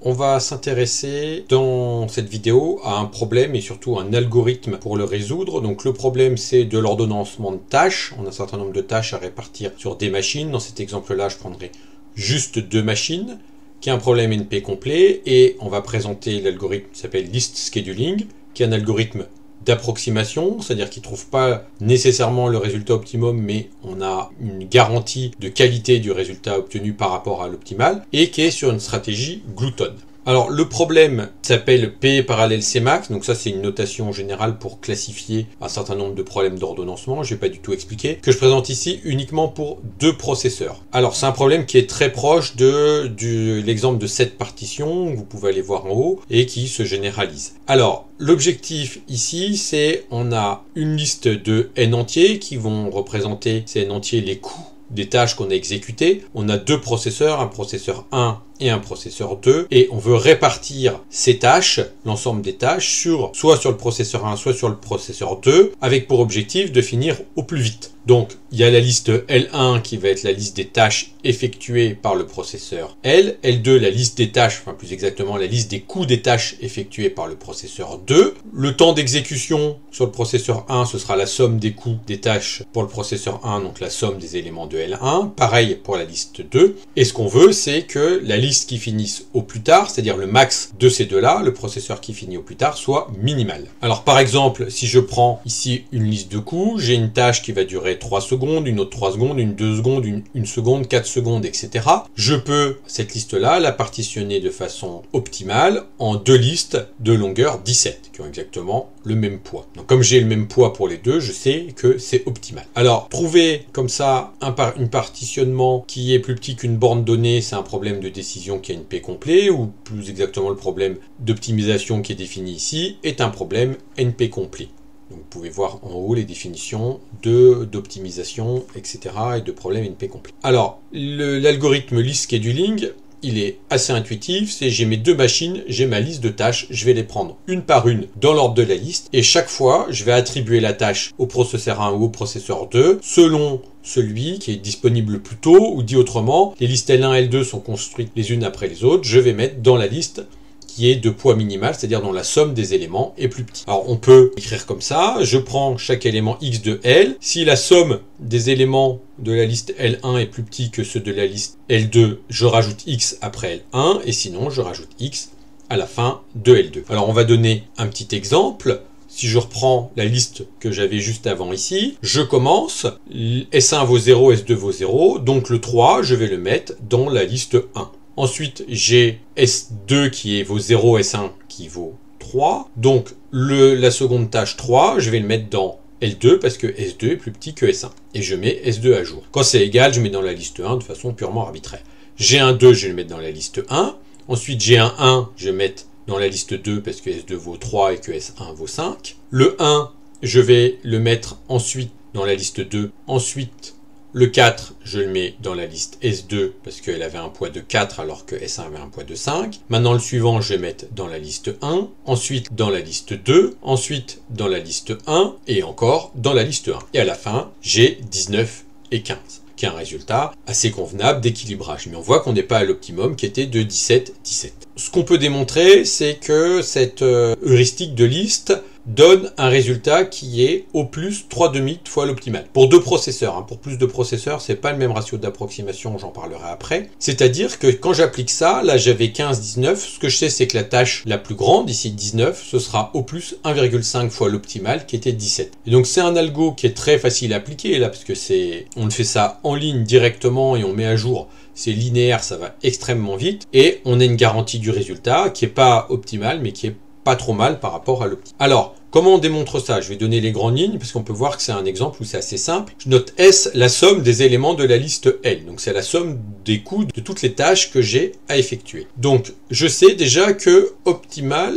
on va s'intéresser dans cette vidéo à un problème et surtout un algorithme pour le résoudre. Donc le problème, c'est de l'ordonnancement de tâches. On a un certain nombre de tâches à répartir sur des machines. Dans cet exemple-là, je prendrai juste 2 machines, qui est un problème NP complet, et on va présenter l'algorithme qui s'appelle List Scheduling, qui est un algorithme d'approximation, c'est-à-dire qu'il ne trouve pas nécessairement le résultat optimum, mais on a une garantie de qualité du résultat obtenu par rapport à l'optimal, et qui est sur une stratégie gloutonne. Alors le problème s'appelle P parallèle Cmax, donc ça c'est une notation générale pour classifier un certain nombre de problèmes d'ordonnancement, je ne vais pas du tout expliquer, que je présente ici uniquement pour 2 processeurs. Alors c'est un problème qui est très proche de l'exemple de cette partition, vous pouvez aller voir en haut, et qui se généralise. Alors l'objectif ici, c'est on a une liste de n entiers qui vont représenter ces n entiers les coûts des tâches qu'on a exécutées. On a 2 processeurs, un processeur 1 et un processeur 2, et on veut répartir ces tâches, l'ensemble des tâches, soit sur le processeur 1, soit sur le processeur 2, avec pour objectif de finir au plus vite. Donc, il y a la liste L1 qui va être la liste des tâches effectuées par le processeur L2 la liste des tâches, enfin plus exactement la liste des coûts des tâches effectuées par le processeur 2. Le temps d'exécution sur le processeur 1, ce sera la somme des coûts des tâches pour le processeur 1, donc la somme des éléments de L1. Pareil pour la liste 2. Et ce qu'on veut, c'est que la liste qui finisse au plus tard, c'est-à-dire le max de ces deux-là, le processeur qui finit au plus tard, soit minimal. Alors par exemple, si je prends ici une liste de coûts, j'ai une tâche qui va durer 3 secondes, une autre 3 secondes, une 2 secondes, une seconde, 4 secondes, etc. Je peux, cette liste-là, la partitionner de façon optimale en 2 listes de longueur 17, qui ont exactement le même poids. Donc comme j'ai le même poids pour les deux, je sais que c'est optimal. Alors, trouver comme ça un partitionnement qui est plus petit qu'une borne donnée, c'est un problème de décision qui a une P complet, ou plus exactement le problème d'optimisation qui est défini ici, est un problème NP complet. Donc vous pouvez voir en haut les définitions d'optimisation, etc. et de problème NP complet. Alors, l'algorithme List Scheduling, il est assez intuitif, c'est j'ai mes 2 machines, j'ai ma liste de tâches, je vais les prendre une par une dans l'ordre de la liste, et chaque fois, je vais attribuer la tâche au processeur 1 ou au processeur 2, selon celui qui est disponible le plus tôt, ou dit autrement, les listes L1 et L2 sont construites les unes après les autres, je vais mettre dans la liste qui est de poids minimal, c'est-à-dire dont la somme des éléments est plus petite. Alors on peut écrire comme ça, je prends chaque élément x de L, si la somme des éléments de la liste L1 est plus petit que ceux de la liste L2, je rajoute x après L1, et sinon je rajoute x à la fin de L2. Alors on va donner un petit exemple. Si je reprends la liste que j'avais juste avant ici, je commence, S1 vaut 0, S2 vaut 0, donc le 3, je vais le mettre dans la liste 1. Ensuite, j'ai S2 qui vaut 0, S1 qui vaut 3. Donc, la seconde tâche 3, je vais le mettre dans L2 parce que S2 est plus petit que S1. Et je mets S2 à jour. Quand c'est égal, je mets dans la liste 1 de façon purement arbitraire. J'ai un 2, je vais le mettre dans la liste 1. Ensuite, j'ai un 1, je vais le mettre dans la liste 2 parce que S2 vaut 3 et que S1 vaut 5. Le 1, je vais le mettre ensuite dans la liste 2. Ensuite, le 4, je le mets dans la liste S2 parce qu'elle avait un poids de 4 alors que S1 avait un poids de 5. Maintenant, le suivant, je vais mettre dans la liste 1, ensuite dans la liste 2, ensuite dans la liste 1 et encore dans la liste 1. Et à la fin, j'ai 19 et 15, qui est un résultat assez convenable d'équilibrage. Mais on voit qu'on n'est pas à l'optimum qui était de 17, 17. Ce qu'on peut démontrer, c'est que cette heuristique de liste donne un résultat qui est au plus 3/2 fois l'optimal. Pour 2 processeurs, pour plus de processeurs, c'est pas le même ratio d'approximation, j'en parlerai après. C'est-à-dire que quand j'applique ça, là j'avais 15, 19, ce que je sais c'est que la tâche la plus grande, ici 19, ce sera au plus 1,5 fois l'optimal qui était 17. Et donc c'est un algo qui est très facile à appliquer là, parce que on fait ça en ligne directement et on met à jour. C'est linéaire, ça va extrêmement vite, et on a une garantie du résultat qui est pas optimale, mais qui est pas trop mal par rapport à l'optimal. Alors, comment on démontre ça? Je vais donner les grandes lignes, parce qu'on peut voir que c'est un exemple où c'est assez simple. Je note S, la somme des éléments de la liste L. Donc c'est la somme des coûts de toutes les tâches que j'ai à effectuer. Donc je sais déjà que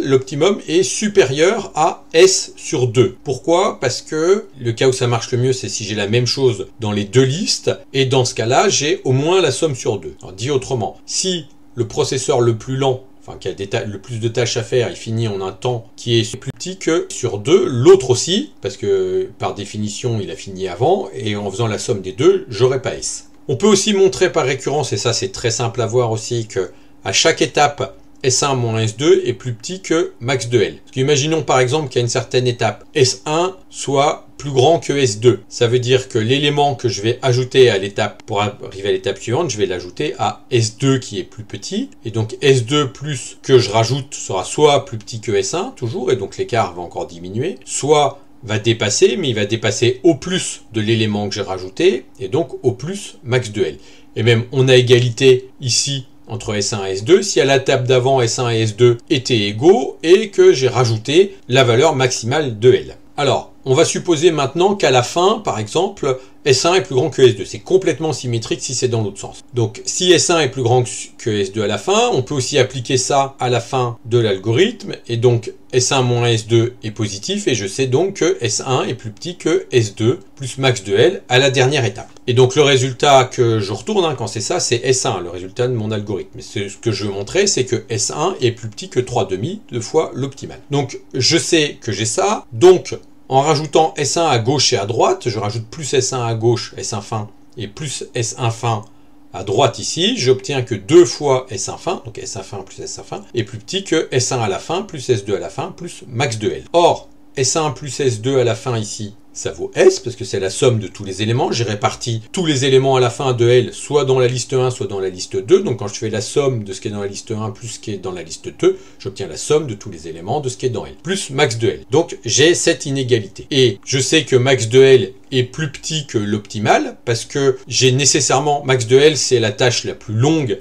l'optimum est supérieur à S sur 2. Pourquoi? Parce que le cas où ça marche le mieux, c'est si j'ai la même chose dans les 2 listes, et dans ce cas-là, j'ai au moins la somme sur 2. Alors dit autrement, si le processeur le plus lent, enfin qui a le plus de tâches à faire, il finit en un temps qui est plus petit que sur 2, l'autre aussi, parce que par définition il a fini avant, et en faisant la somme des deux, j'aurai pas S. On peut aussi montrer par récurrence, et ça c'est très simple à voir aussi, que à chaque étape, S1 moins S2 est plus petit que max de L. Parce qu'imaginons par exemple qu'à une certaine étape, S1 soit plus grand que S2. Ça veut dire que l'élément que je vais ajouter à l'étape, pour arriver à l'étape suivante, je vais l'ajouter à S2 qui est plus petit. Et donc S2 plus que je rajoute sera soit plus petit que S1, toujours, et donc l'écart va encore diminuer, soit va dépasser, mais il va dépasser au plus de l'élément que j'ai rajouté, et donc au plus max de L. Et même on a égalité ici entre S1 et S2 si à la table d'avant S1 et S2 étaient égaux et que j'ai rajouté la valeur maximale de L. Alors, on va supposer maintenant qu'à la fin, par exemple, S1 est plus grand que S2. C'est complètement symétrique si c'est dans l'autre sens. Donc, si S1 est plus grand que S2 à la fin, on peut aussi appliquer ça à la fin de l'algorithme. Et donc, S1 moins S2 est positif. Et je sais donc que S1 est plus petit que S2 plus max de L à la dernière étape. Et donc, le résultat que je retourne, quand c'est ça, c'est S1, le résultat de mon algorithme. Mais ce que je veux montrer, c'est que S1 est plus petit que 3,5, 2 fois l'optimal. Donc, je sais que j'ai ça. Donc, en rajoutant S1 à gauche et à droite, je rajoute plus S1 à gauche, S1 fin, et plus S1 fin à droite ici, j'obtiens que 2 fois S1 fin, donc S1 fin plus S1 fin, est plus petit que S1 à la fin, plus S2 à la fin, plus max de L. Or, S1 plus S2 à la fin ici, ça vaut S, parce que c'est la somme de tous les éléments. J'ai réparti tous les éléments à la fin de L, soit dans la liste 1, soit dans la liste 2. Donc quand je fais la somme de ce qui est dans la liste 1 plus ce qui est dans la liste 2, j'obtiens la somme de tous les éléments de ce qui est dans L, plus max de L. Donc j'ai cette inégalité. Et je sais que max de L est plus petit que l'optimal, parce que j'ai nécessairement, max de L, c'est la tâche la plus longue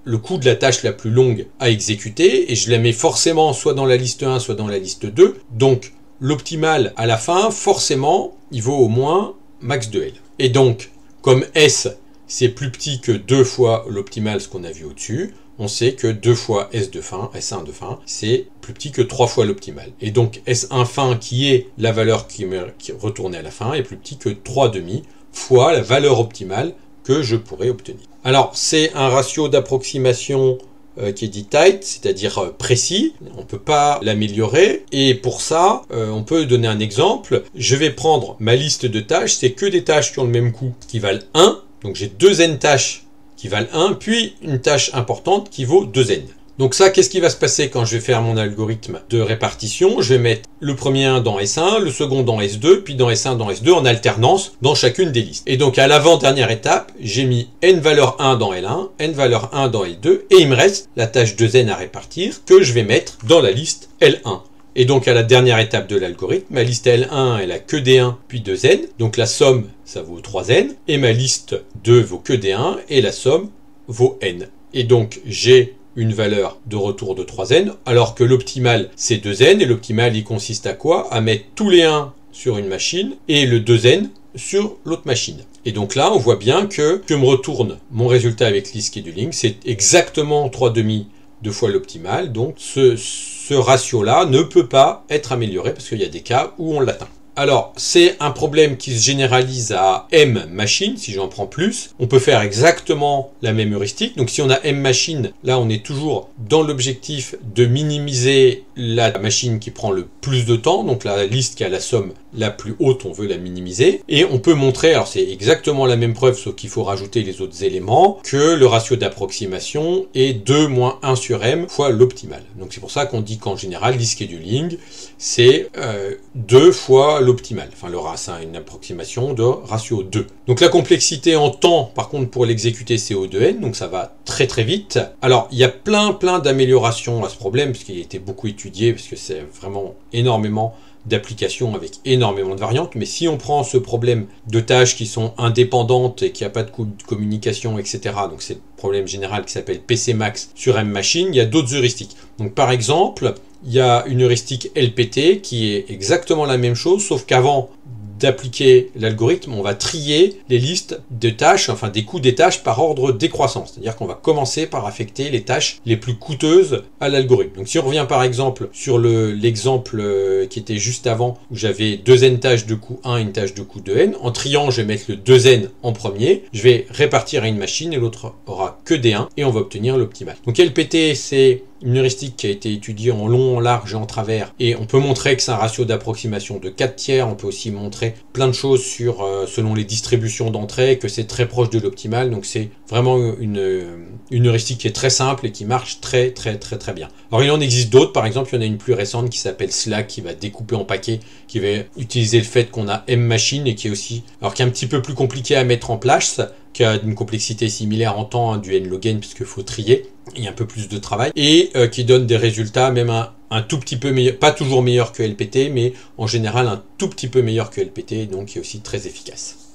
le coût de la tâche la plus longue à exécuter, et je la mets forcément soit dans la liste 1, soit dans la liste 2. Donc, l'optimal à la fin, forcément, il vaut au moins max de L. Et donc, comme S, c'est plus petit que 2 fois l'optimal, ce qu'on a vu au-dessus, on sait que 2 fois S de fin, S1 de fin, c'est plus petit que 3 fois l'optimal. Et donc, S1 fin, qui est la valeur qui est retournée à la fin, est plus petit que 3,5 fois la valeur optimale que je pourrais obtenir. Alors, c'est un ratio d'approximation qui est dit tight, c'est-à-dire précis. On ne peut pas l'améliorer. Et pour ça, on peut donner un exemple. Je vais prendre ma liste de tâches. C'est que des tâches qui ont le même coût, qui valent 1. Donc j'ai 2 n tâches qui valent 1, puis une tâche importante qui vaut 2 n. Donc ça, qu'est-ce qui va se passer quand je vais faire mon algorithme de répartition? Je vais mettre le premier 1 dans S1, le second dans S2, puis dans S1, dans S2, en alternance dans chacune des listes. Et donc à l'avant-dernière étape, j'ai mis n valeur 1 dans L1, n valeur 1 dans L2, et il me reste la tâche 2n à répartir que je vais mettre dans la liste L1. Et donc à la dernière étape de l'algorithme, ma liste L1, elle a que D1 puis 2n, donc la somme, ça vaut 3n, et ma liste 2 vaut que D1, et la somme vaut n. Et donc j'ai une valeur de retour de 3n, alors que l'optimal c'est 2n, et l'optimal il consiste à quoi? À mettre tous les 1 sur une machine, et le 2n sur l'autre machine. Et donc là, on voit bien que me retourne mon résultat avec l'e-scheduling, c'est exactement 3,5 2 fois l'optimal, donc ce ratio-là ne peut pas être amélioré, parce qu'il y a des cas où on l'atteint. Alors, c'est un problème qui se généralise à M machines, si j'en prends plus. On peut faire exactement la même heuristique. Donc, si on a M machines, là, on est toujours dans l'objectif de minimiser la machine qui prend le plus de temps. Donc, la liste qui a la somme la plus haute, on veut la minimiser. Et on peut montrer, alors c'est exactement la même preuve, sauf qu'il faut rajouter les autres éléments, que le ratio d'approximation est 2 moins 1 sur M fois l'optimal. Donc, c'est pour ça qu'on dit qu'en général, l'e-scheduling, c'est 2 fois l'optimal. Enfin, c'est une approximation de ratio 2. Donc la complexité en temps, par contre, pour l'exécuter, c'est O2n, donc ça va très très vite. Alors, il y a plein d'améliorations à ce problème, parce qu'il a été beaucoup étudié, parce que c'est vraiment énormément d'applications avec énormément de variantes. Mais si on prend ce problème de tâches qui sont indépendantes et qui n'a pas de coût de communication, etc., donc c'est le problème général qui s'appelle PC Max sur M Machine, il y a d'autres heuristiques. Donc par exemple, il y a une heuristique LPT qui est exactement la même chose, sauf qu'avant d'appliquer l'algorithme, on va trier les listes de tâches, enfin des coûts des tâches par ordre décroissant. C'est-à-dire qu'on va commencer par affecter les tâches les plus coûteuses à l'algorithme. Donc si on revient par exemple sur l'exemple qui était juste avant, où j'avais 2n tâches de coût 1 et une tâche de coût 2n, en triant, je vais mettre le 2n en premier, je vais répartir à une machine et l'autre aura que D1 et on va obtenir l'optimal. Donc LPT, c'est une heuristique qui a été étudiée en long, en large et en travers, et on peut montrer que c'est un ratio d'approximation de 4 tiers, on peut aussi montrer plein de choses sur selon les distributions d'entrée, que c'est très proche de l'optimal, donc c'est vraiment une heuristique qui est très simple et qui marche très bien. Alors il en existe d'autres, par exemple il y en a une plus récente qui s'appelle Slack, qui va découper en paquets, qui va utiliser le fait qu'on a M machine et qui est aussi, alors qui est un petit peu plus compliqué à mettre en place, qui a une complexité similaire en temps du n-log-n puisqu'il faut trier, il y a un peu plus de travail, et qui donne des résultats même un tout petit peu meilleur, pas toujours meilleur que LPT, mais en général un tout petit peu meilleur que LPT, donc qui est aussi très efficace.